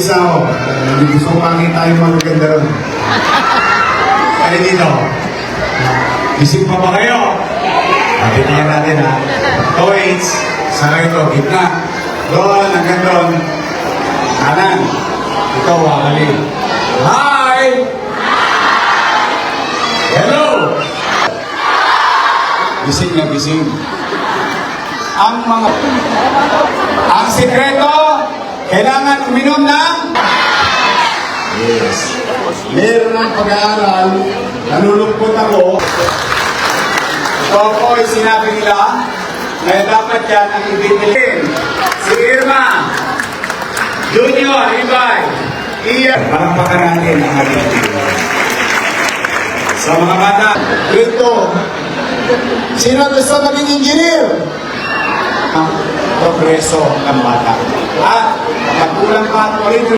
Isa ako, hindi gusto ko makita yung mga maganda ron. Kaya dito, isip pa ba kayo? Tingnan natin ha. Toys, saka ito, gitna. Doon, hanggang doon. Kanan. Ito, wakali. Hi! Hello! Gising na gising. Ang sikreto, kailangan uminom ng... Yes. Meron ng pag-aaral, nalulungkot ako. Ito po ay sinabi nila na dapat yan ang ibibilin. Si Irma, Junior, Ibay, Ian. Palakpakan natin ang ating sa mga bata. Ito, sino gusto maging engineer? Ang progreso ng bata. At pagkulang pa ulit